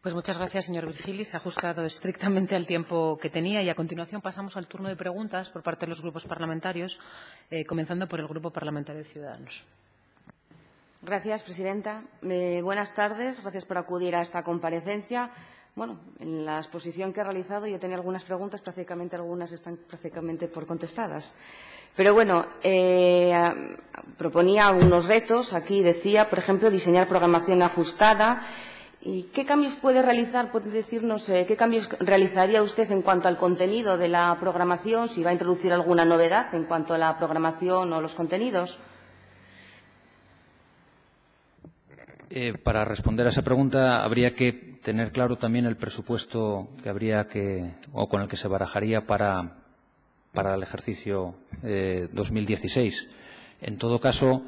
Pues muchas gracias, señor Virgili. Se ha ajustado estrictamente al tiempo que tenía y a continuación pasamos al turno de preguntas por parte de los grupos parlamentarios, comenzando por el Grupo Parlamentario de Ciudadanos. Gracias, presidenta. Buenas tardes. Gracias por acudir a esta comparecencia. Bueno, en la exposición que ha realizado yo tenía algunas preguntas, prácticamente algunas están prácticamente por contestadas. Pero bueno, proponía unos retos. Aquí decía, por ejemplo, diseñar programación ajustada. ¿Y qué cambios puede realizar? ¿Puede decirnos qué cambios realizaría usted en cuanto al contenido de la programación? Si va a introducir alguna novedad en cuanto a la programación o los contenidos. Para responder a esa pregunta habría que tener claro también el presupuesto que habría o con el que se barajaría para el ejercicio 2016. En todo caso,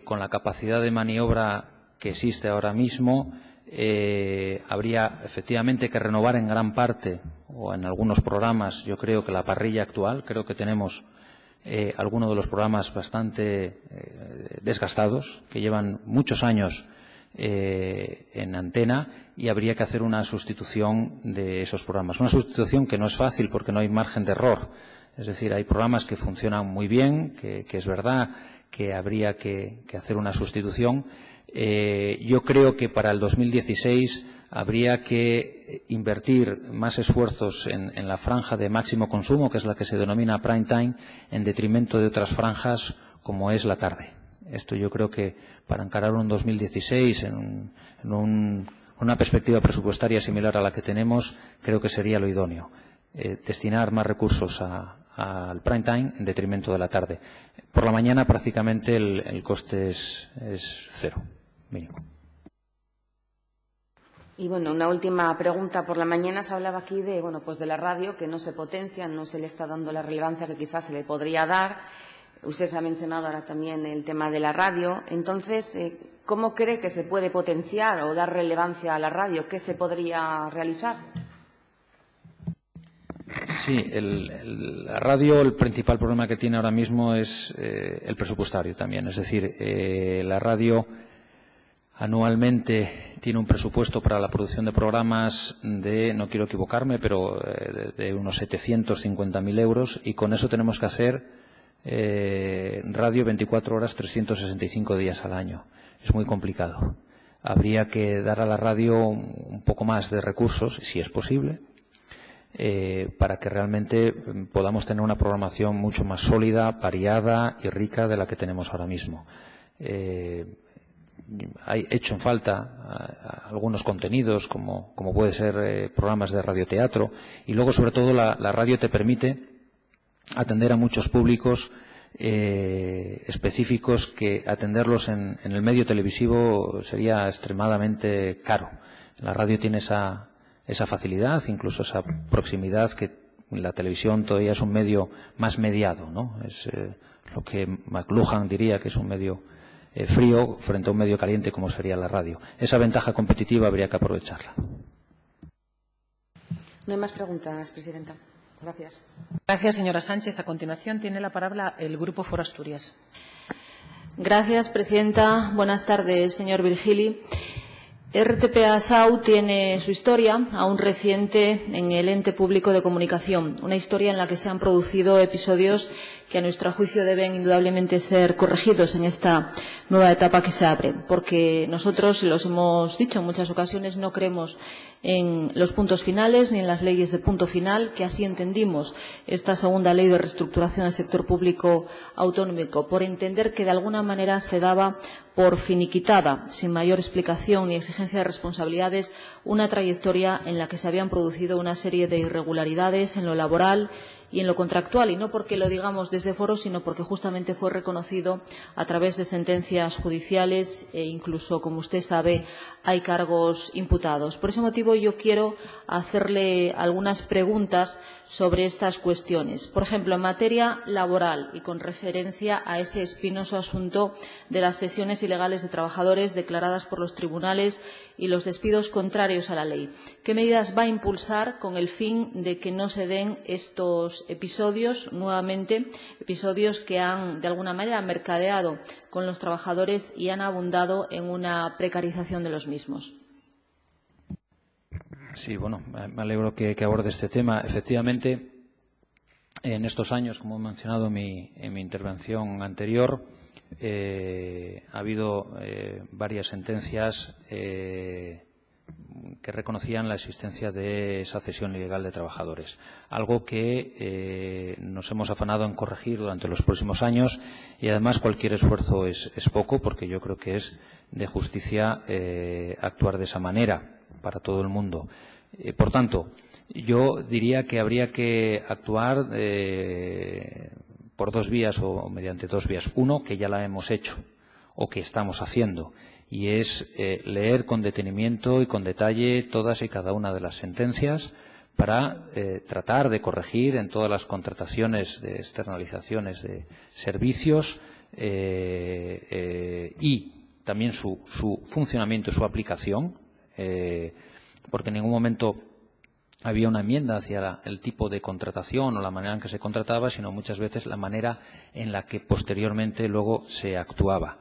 con la capacidad de maniobra que existe ahora mismo, habría efectivamente que renovar en gran parte o en algunos programas, yo creo que la parrilla actual, creo que tenemos algunos de los programas bastante desgastados, que llevan muchos años en antena, y habría que hacer una sustitución de esos programas. Una sustitución que no es fácil porque no hay margen de error. Es decir, hay programas que funcionan muy bien, que es verdad que habría que hacer una sustitución. Yo creo que para el 2016 habría que invertir más esfuerzos en la franja de máximo consumo, que es la que se denomina prime time, en detrimento de otras franjas como es la tarde. Esto yo creo que para encarar un 2016 en una perspectiva presupuestaria similar a la que tenemos, creo que sería lo idóneo. Destinar más recursos al prime time en detrimento de la tarde. Por la mañana prácticamente el coste es cero, mínimo. Y bueno, una última pregunta. Por la mañana se hablaba aquí de, pues de la radio, que no se potencia, no se le está dando la relevancia que quizás se le podría dar. Usted ha mencionado ahora también el tema de la radio. Entonces, ¿cómo cree que se puede potenciar o dar relevancia a la radio? ¿Qué se podría realizar? Sí, la radio, el principal problema que tiene ahora mismo es el presupuestario también. Es decir, la radio anualmente tiene un presupuesto para la producción de programas de, no quiero equivocarme, pero de unos 750.000 euros, y con eso tenemos que hacer radio 24 horas, 365 días al año. Es muy complicado. Habría que dar a la radio un poco más de recursos, si es posible, para que realmente podamos tener una programación mucho más sólida, variada y rica de la que tenemos ahora mismo. Hay hecho en falta algunos contenidos, como puede ser programas de radioteatro, y luego, sobre todo, la radio te permite atender a muchos públicos específicos que atenderlos en el medio televisivo sería extremadamente caro. La radio tiene esa facilidad, incluso esa proximidad, que la televisión todavía es un medio más mediado, ¿no? Es lo que McLuhan diría que es un medio frío frente a un medio caliente como sería la radio. Esa ventaja competitiva habría que aprovecharla. No hay más preguntas, presidenta. Gracias. Gracias, señora Sánchez. A continuación tiene la palabra el Grupo Foro Asturias. Gracias, presidenta. Buenas tardes, señor Virgili. RTPA SAU tiene su historia, aún reciente, en el ente público de comunicación. Una historia en la que se han producido episodios que, a nuestro juicio, deben indudablemente ser corregidos en esta nueva etapa que se abre. Porque nosotros, y los hemos dicho en muchas ocasiones, no creemos en los puntos finales ni en las leyes de punto final, que así entendimos esta segunda ley de reestructuración del sector público autonómico, por entender que de alguna manera se daba por finiquitada, sin mayor explicación ni exigencia de responsabilidades, una trayectoria en la que se habían producido una serie de irregularidades en lo laboral y en lo contractual, y no porque lo digamos desde Foro, sino porque justamente fue reconocido a través de sentencias judiciales e incluso, como usted sabe, hay cargos imputados. Por ese motivo yo quiero hacerle algunas preguntas sobre estas cuestiones. Por ejemplo, en materia laboral y con referencia a ese espinoso asunto de las cesiones ilegales de trabajadores declaradas por los tribunales y los despidos contrarios a la ley. ¿Qué medidas va a impulsar con el fin de que no se den estos episodios nuevamente, episodios que han de alguna manera mercadeado con los trabajadores y han abundado en una precarización de los mismos? Sí, bueno, me alegro que aborde este tema. Efectivamente, en estos años, como he mencionado en mi intervención anterior, ha habido varias sentencias que reconocían la existencia de esa cesión ilegal de trabajadores, algo que nos hemos afanado en corregir durante los próximos años, y además cualquier esfuerzo es poco, porque yo creo que es de justicia actuar de esa manera para todo el mundo. Por tanto, yo diría que habría que actuar por dos vías o mediante dos vías. Uno, que ya la hemos hecho o que estamos haciendo, y es leer con detenimiento y con detalle todas y cada una de las sentencias para tratar de corregir en todas las contrataciones de externalizaciones de servicios y también su funcionamiento, su aplicación, porque en ningún momento había una enmienda hacia el tipo de contratación o la manera en que se contrataba, sino muchas veces la manera en la que posteriormente luego se actuaba.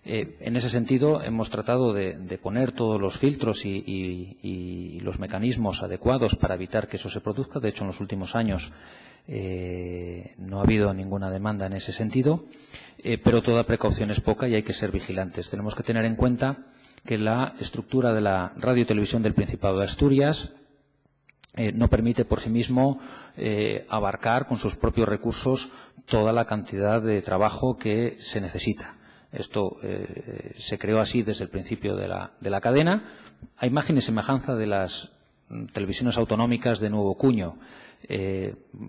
En ese sentido, hemos tratado de poner todos los filtros y los mecanismos adecuados para evitar que eso se produzca. De hecho, en los últimos años no ha habido ninguna demanda en ese sentido, pero toda precaución es poca y hay que ser vigilantes. Tenemos que tener en cuenta que la estructura de la radio y televisión del Principado de Asturias no permite por sí mismo abarcar con sus propios recursos toda la cantidad de trabajo que se necesita. Esto se creó así desde el principio de la cadena. A imagen y semejanza de las televisiones autonómicas de nuevo cuño.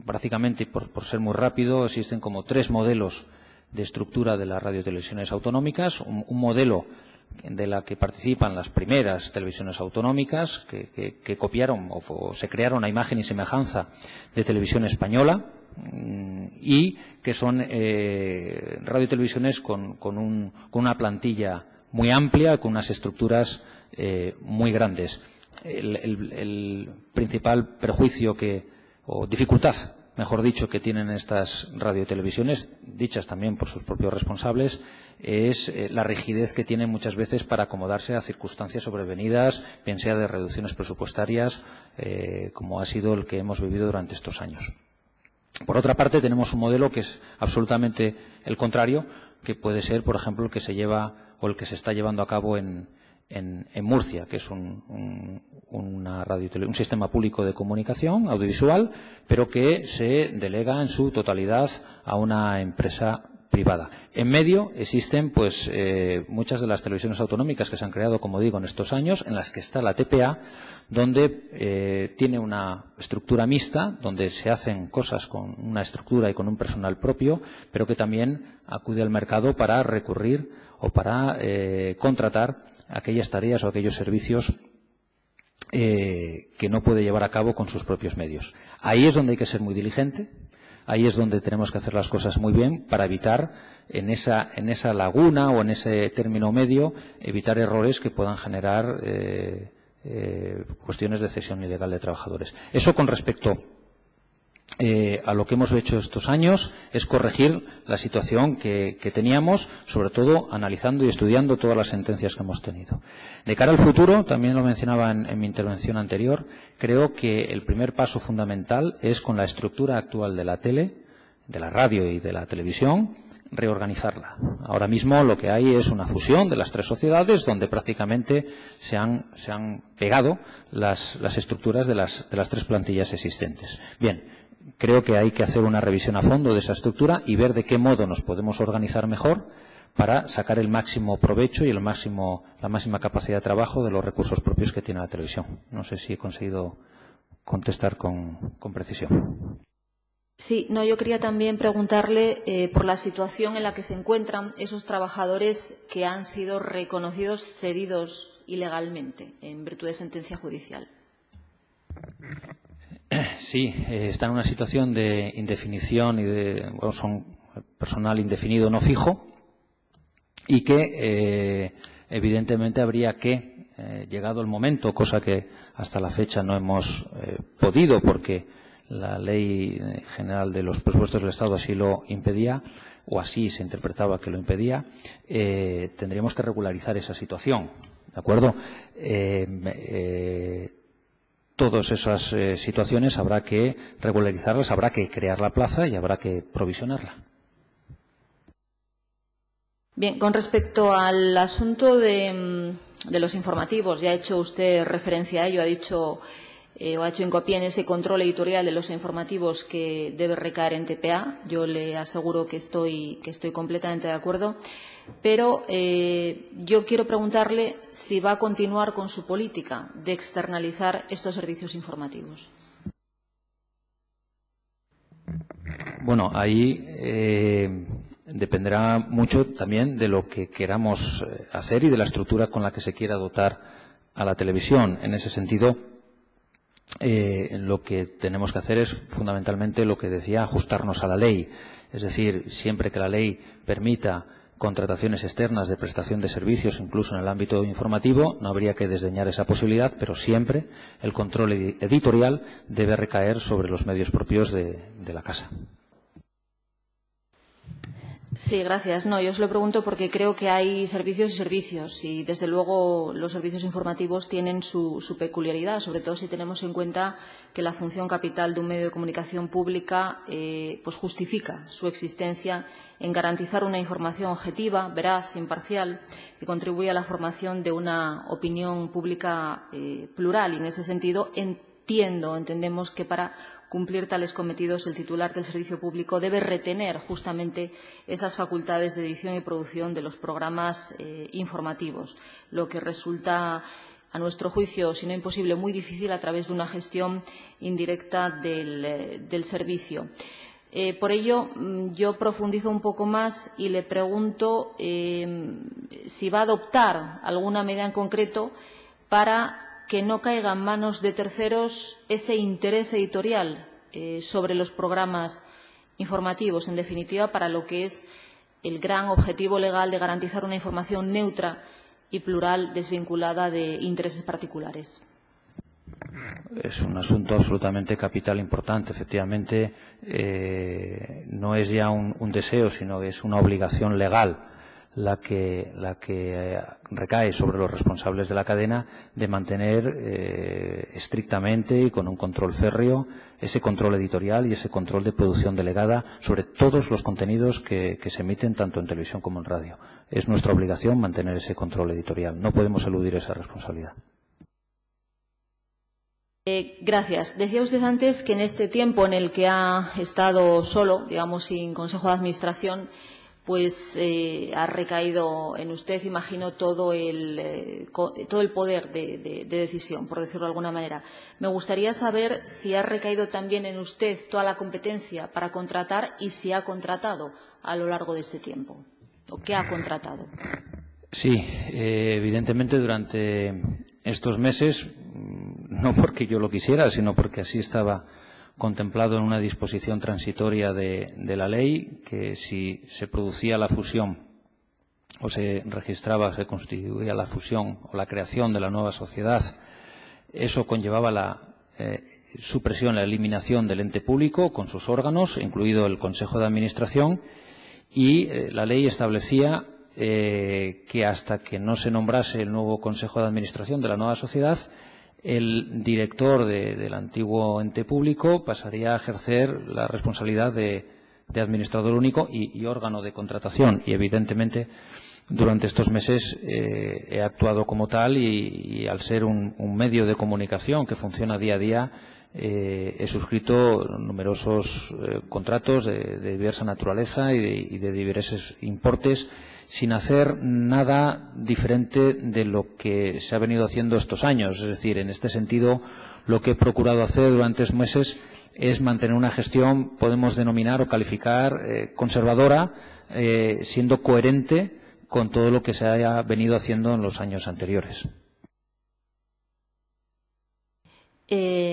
Prácticamente, por ser muy rápido, existen como tres modelos de estructura de las radiotelevisiones autonómicas. Un modelo de la que participan las primeras televisiones autonómicas que copiaron o se crearon a imagen y semejanza de Televisión Española, y que son radiotelevisiones con una plantilla muy amplia, con unas estructuras muy grandes. El principal perjuicio o dificultad, mejor dicho, que tienen estas radiotelevisiones, dichas también por sus propios responsables, es la rigidez que tienen muchas veces para acomodarse a circunstancias sobrevenidas, bien sea de reducciones presupuestarias, como ha sido el que hemos vivido durante estos años. Por otra parte, tenemos un modelo que es absolutamente el contrario, que puede ser, por ejemplo, el que se lleva o el que se está llevando a cabo en Murcia, que es un sistema público de comunicación audiovisual, pero que se delega en su totalidad a una empresa privada. En medio existen muchas de las televisiones autonómicas que se han creado, como digo, en estos años, en las que está la TPA, donde tiene una estructura mixta, donde se hacen cosas con una estructura y con un personal propio, pero que también acude al mercado para recurrir o para contratar aquellas tareas o aquellos servicios que no puede llevar a cabo con sus propios medios. Ahí es donde hay que ser muy diligente. Ahí es donde tenemos que hacer las cosas muy bien para evitar en esa laguna o en ese término medio, evitar errores que puedan generar cuestiones de cesión ilegal de trabajadores. Eso con respecto a lo que hemos hecho estos años es corregir la situación que teníamos, sobre todo analizando y estudiando todas las sentencias que hemos tenido. De cara al futuro, también lo mencionaba en mi intervención anterior, creo que el primer paso fundamental es, con la estructura actual de la tele, de la radio y de la televisión, reorganizarla. Ahora mismo lo que hay es una fusión de las tres sociedades, donde prácticamente se han pegado las estructuras de las tres plantillas existentes. Bien, creo que hay que hacer una revisión a fondo de esa estructura y ver de qué modo nos podemos organizar mejor para sacar el máximo provecho y la máxima capacidad de trabajo de los recursos propios que tiene la televisión. No sé si he conseguido contestar con precisión. Sí, yo quería también preguntarle por la situación en la que se encuentran esos trabajadores que han sido reconocidos cedidos ilegalmente en virtud de sentencia judicial. Sí, están en una situación de indefinición y son personal indefinido no fijo, y que evidentemente habría que, llegado el momento, cosa que hasta la fecha no hemos podido porque la Ley General de los Presupuestos del Estado así lo impedía, o así se interpretaba que lo impedía, tendríamos que regularizar esa situación, ¿de acuerdo? todas esas situaciones habrá que regularizarlas, habrá que crear la plaza y habrá que provisionarla. Bien, con respecto al asunto de los informativos, ya ha hecho usted referencia a ello, ha dicho o ha hecho hincapié en ese control editorial de los informativos que debe recaer en TPA. Yo le aseguro que estoy completamente de acuerdo. Pero yo quiero preguntarle si va a continuar con su política de externalizar estos servicios informativos. Bueno, ahí dependerá mucho también de lo que queramos hacer y de la estructura con la que se quiera dotar a la televisión. En ese sentido, lo que tenemos que hacer es fundamentalmente lo que decía, ajustarnos a la ley. Es decir, siempre que la ley permita contrataciones externas de prestación de servicios, incluso en el ámbito informativo, no habría que desdeñar esa posibilidad, pero siempre el control editorial debe recaer sobre los medios propios de la casa. Sí, gracias. No, yo os lo pregunto porque creo que hay servicios y servicios y, desde luego, los servicios informativos tienen su peculiaridad, sobre todo si tenemos en cuenta que la función capital de un medio de comunicación pública pues justifica su existencia en garantizar una información objetiva, veraz, imparcial, que contribuye a la formación de una opinión pública plural. Y, en ese sentido, entendemos que para cumplir tales cometidos el titular del servicio público debe retener justamente esas facultades de edición y producción de los programas informativos, lo que resulta, a nuestro juicio, si no imposible, muy difícil a través de una gestión indirecta del servicio. Por ello, yo profundizo un poco más y le pregunto si va a adoptar alguna medida en concreto para que no caiga en manos de terceros ese interés editorial sobre los programas informativos, en definitiva, para lo que es el gran objetivo legal de garantizar una información neutra y plural, desvinculada de intereses particulares. Es un asunto absolutamente capital importante. Efectivamente, no es ya un deseo, sino que es una obligación legal la que recae sobre los responsables de la cadena de mantener estrictamente y con un control férreo ese control editorial y ese control de producción delegada sobre todos los contenidos que se emiten tanto en televisión como en radio. Es nuestra obligación mantener ese control editorial. No podemos eludir esa responsabilidad. Gracias. Decía usted antes que en este tiempo en el que ha estado solo, digamos, sin consejo de administración, pues ha recaído en usted, imagino, todo el poder de decisión, por decirlo de alguna manera. Me gustaría saber si ha recaído también en usted toda la competencia para contratar y si ha contratado a lo largo de este tiempo, o qué ha contratado. Sí, evidentemente durante estos meses, no porque yo lo quisiera, sino porque así estaba contemplado en una disposición transitoria de la ley, que si se producía la fusión o se registraba, se constituía la fusión o la creación de la nueva sociedad, eso conllevaba la supresión, la eliminación del ente público con sus órganos, incluido el Consejo de Administración, y la ley establecía que hasta que no se nombrase el nuevo Consejo de Administración de la nueva sociedad, el director del antiguo ente público pasaría a ejercer la responsabilidad de administrador único y órgano de contratación. Y, evidentemente, durante estos meses he actuado como tal y al ser un medio de comunicación que funciona día a día, he suscrito numerosos contratos de diversa naturaleza y de diversos importes, sin hacer nada diferente de lo que se ha venido haciendo estos años. Es decir, en este sentido, lo que he procurado hacer durante estos meses es mantener una gestión, podemos denominar o calificar, conservadora, siendo coherente con todo lo que se haya venido haciendo en los años anteriores.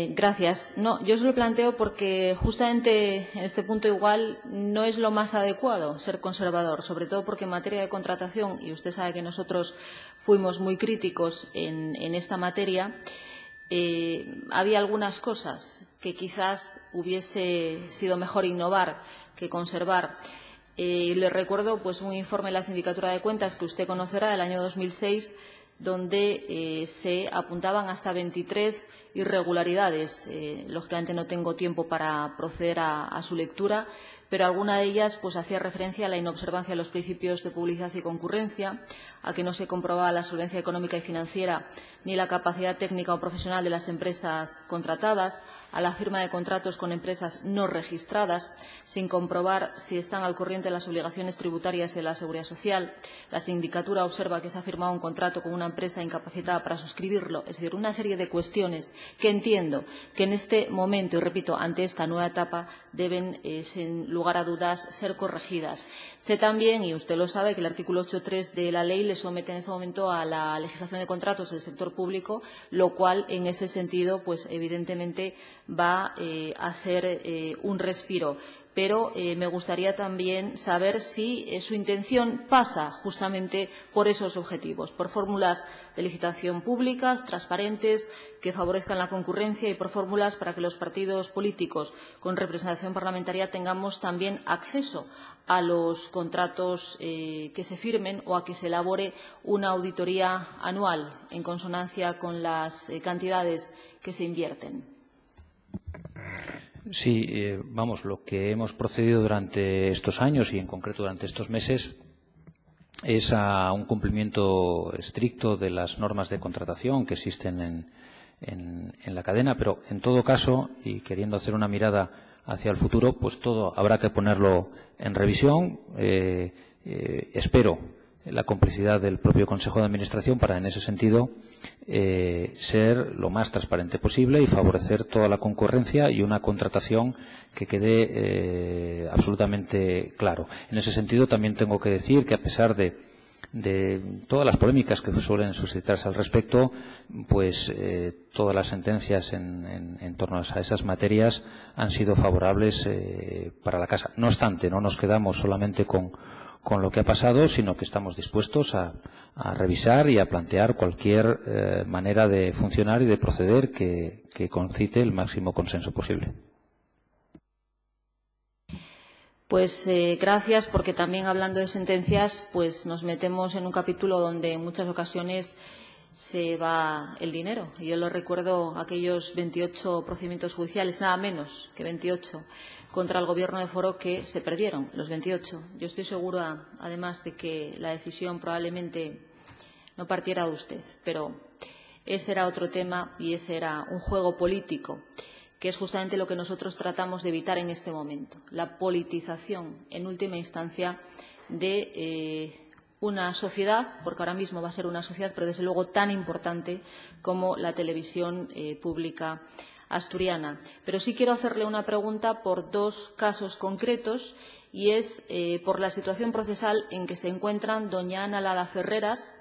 Gracias. No, yo se lo planteo porque justamente en este punto igual no es lo más adecuado ser conservador, sobre todo porque en materia de contratación, y usted sabe que nosotros fuimos muy críticos en esta materia, había algunas cosas que quizás hubiese sido mejor innovar que conservar. Le recuerdo pues un informe de la Sindicatura de Cuentas que usted conocerá del año 2006, donde se apuntaban hasta 23 irregularidades. Lógicamente no tengo tiempo para proceder a su lectura, pero alguna de ellas pues hacía referencia a la inobservancia de los principios de publicidad y concurrencia, a que no se comprobaba la solvencia económica y financiera ni la capacidad técnica o profesional de las empresas contratadas, a la firma de contratos con empresas no registradas, sin comprobar si están al corriente de las obligaciones tributarias y de la seguridad social. La sindicatura observa que se ha firmado un contrato con una empresa incapacitada para suscribirlo. Es decir, una serie de cuestiones que entiendo que en este momento, y repito, ante esta nueva etapa, deben, sin lugar a dudas, ser corregidas. Sé también, y usted lo sabe, que el artículo 8.3 de la ley le somete en este momento a la legislación de contratos del sector público, lo cual, en ese sentido, pues evidentemente va a ser un respiro. Pero me gustaría también saber si su intención pasa justamente por esos objetivos, por fórmulas de licitación públicas, transparentes, que favorezcan la concurrencia y por fórmulas para que los partidos políticos con representación parlamentaria tengamos también acceso a los contratos que se firmen o a que se elabore una auditoría anual en consonancia con las cantidades que se invierten. Sí, vamos, lo que hemos procedido durante estos años y en concreto durante estos meses es a un cumplimiento estricto de las normas de contratación que existen en la cadena, pero en todo caso, y queriendo hacer una mirada hacia el futuro, pues todo habrá que ponerlo en revisión. Espero la complicidad del propio Consejo de Administración para, en ese sentido, ser lo más transparente posible y favorecer toda la concurrencia y una contratación que quede absolutamente claro. En ese sentido, también tengo que decir que, a pesar de todas las polémicas que suelen suscitarse al respecto, pues todas las sentencias en torno a esas materias han sido favorables para la Casa. No obstante, no nos quedamos solamente con lo que ha pasado, sino que estamos dispuestos a revisar y a plantear cualquier manera de funcionar y de proceder que concite el máximo consenso posible. Pues gracias, porque también hablando de sentencias, pues nos metemos en un capítulo donde en muchas ocasiones se va el dinero. Yo lo recuerdo aquellos 28 procedimientos judiciales, nada menos que 28, contra el Gobierno de Foro que se perdieron, los 28. Yo estoy segura, además, de que la decisión probablemente no partiera de usted, pero ese era otro tema y ese era un juego político, que es justamente lo que nosotros tratamos de evitar en este momento, la politización, en última instancia, de una sociedad, porque ahora mismo va a ser una sociedad, pero desde luego tan importante como la televisión pública asturiana. Pero sí quiero hacerle una pregunta por dos casos concretos, y es por la situación procesal en que se encuentran doña Ana Lada Ferreras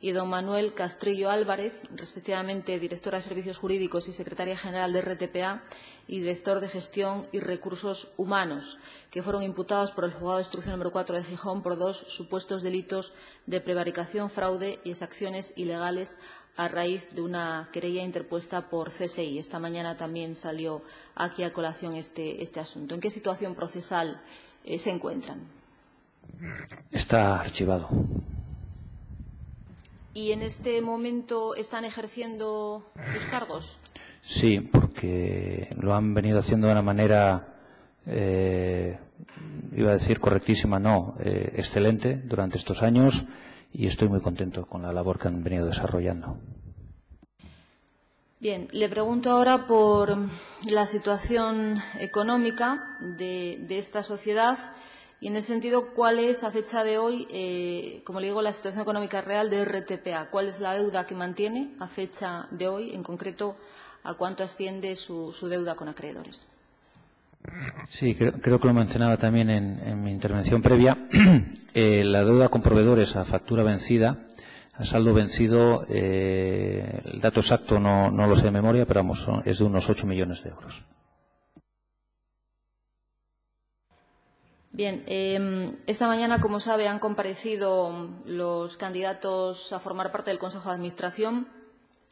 y don Manuel Castrillo Álvarez, respectivamente directora de Servicios Jurídicos y secretaria general de RTPA y director de Gestión y Recursos Humanos, que fueron imputados por el Juzgado de Instrucción número 4 de Gijón por dos supuestos delitos de prevaricación, fraude y exacciones ilegales a raíz de una querella interpuesta por CSI. Esta mañana también salió aquí a colación este asunto. ¿En qué situación procesal se encuentran? Está archivado. ¿Y en este momento están ejerciendo sus cargos? Sí, porque lo han venido haciendo de una manera, iba a decir correctísima, no, excelente durante estos años, y estoy muy contento con la labor que han venido desarrollando. Bien, le pregunto ahora por la situación económica de esta sociedad. Y, en ese sentido, ¿cuál es, a fecha de hoy, como le digo, la situación económica real de RTPA? ¿Cuál es la deuda que mantiene a fecha de hoy? En concreto, ¿a cuánto asciende su deuda con acreedores? Sí, creo que lo mencionaba también en mi intervención previa. La deuda con proveedores a factura vencida, a saldo vencido, el dato exacto no lo sé de memoria, pero vamos, es de unos 8 millones de euros. Bien, esta mañana, como sabe, han comparecido los candidatos a formar parte del Consejo de Administración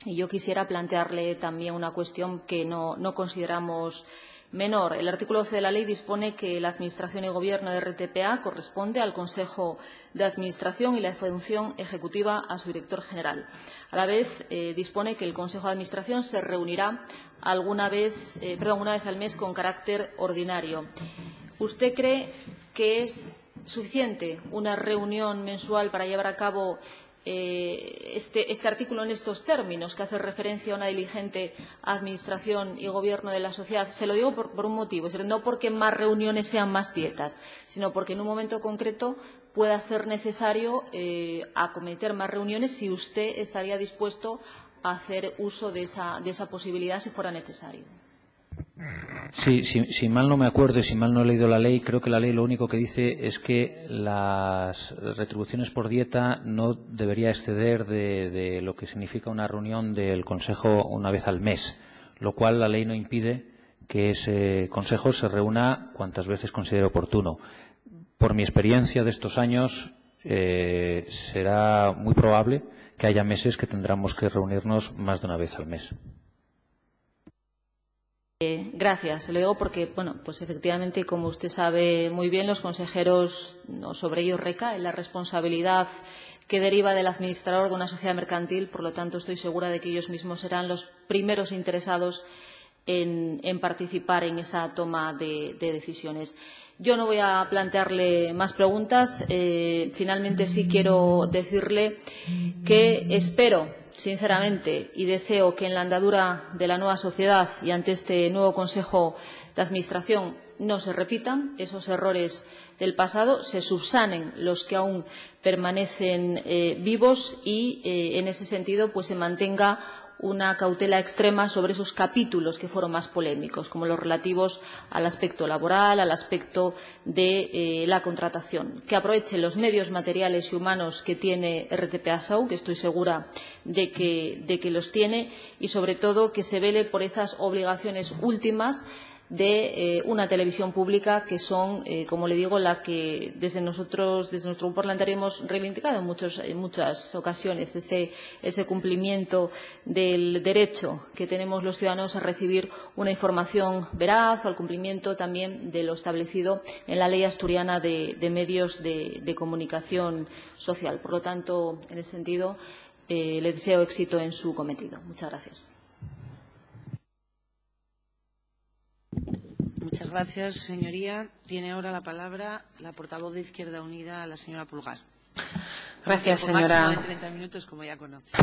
Y yo quisiera plantearle también una cuestión que no consideramos menor. El artículo 12 de la ley dispone que la Administración y Gobierno de RTPA corresponde al Consejo de Administración y la función ejecutiva a su director general. A la vez, dispone que el Consejo de Administración se reunirá una vez al mes con carácter ordinario. ¿Usted cree que es suficiente una reunión mensual para llevar a cabo este artículo en estos términos, que hace referencia a una diligente administración y gobierno de la sociedad? Se lo digo por un motivo, no porque más reuniones sean más dietas, sino porque en un momento concreto pueda ser necesario acometer más reuniones si usted estaría dispuesto a hacer uso de esa posibilidad si fuera necesario. Sí, si mal no me acuerdo y si mal no he leído la ley, creo que la ley lo único que dice es que las retribuciones por dieta no debería exceder de lo que significa una reunión del Consejo una vez al mes, lo cual la ley no impide que ese Consejo se reúna cuantas veces considere oportuno. Por mi experiencia de estos años, será muy probable que haya meses que tendremos que reunirnos más de una vez al mes. Gracias. Se lo digo porque, pues efectivamente, como usted sabe muy bien, los consejeros, sobre ellos recae la responsabilidad que deriva del administrador de una sociedad mercantil. Por lo tanto, estoy segura de que ellos mismos serán los primeros interesados en participar en esa toma de decisiones. Yo no voy a plantearle más preguntas. Finalmente, sí quiero decirle que espero, sinceramente, y deseo que en la andadura de la nueva sociedad y ante este nuevo Consejo de Administración no se repitan esos errores del pasado, se subsanen los que aún permanecen vivos y, en ese sentido, pues se mantenga una cautela extrema sobre esos capítulos que fueron más polémicos, como los relativos al aspecto laboral, al aspecto de la contratación. Que aproveche los medios materiales y humanos que tiene RTPA-SAU, que estoy segura de que los tiene, y sobre todo que se vele por esas obligaciones últimas de una televisión pública que son, como le digo, la que desde nuestro grupo parlamentario hemos reivindicado en muchas ocasiones, ese cumplimiento del derecho que tenemos los ciudadanos a recibir una información veraz, o al cumplimiento también de lo establecido en la Ley Asturiana de Medios de Comunicación Social. Por lo tanto, en ese sentido, le deseo éxito en su cometido. Muchas gracias. Muchas gracias, señoría. Tiene ahora la palabra la portavoz de Izquierda Unida, la señora Pulgar. Gracias, señora. Máximo de 30 minutos, como ya conoce.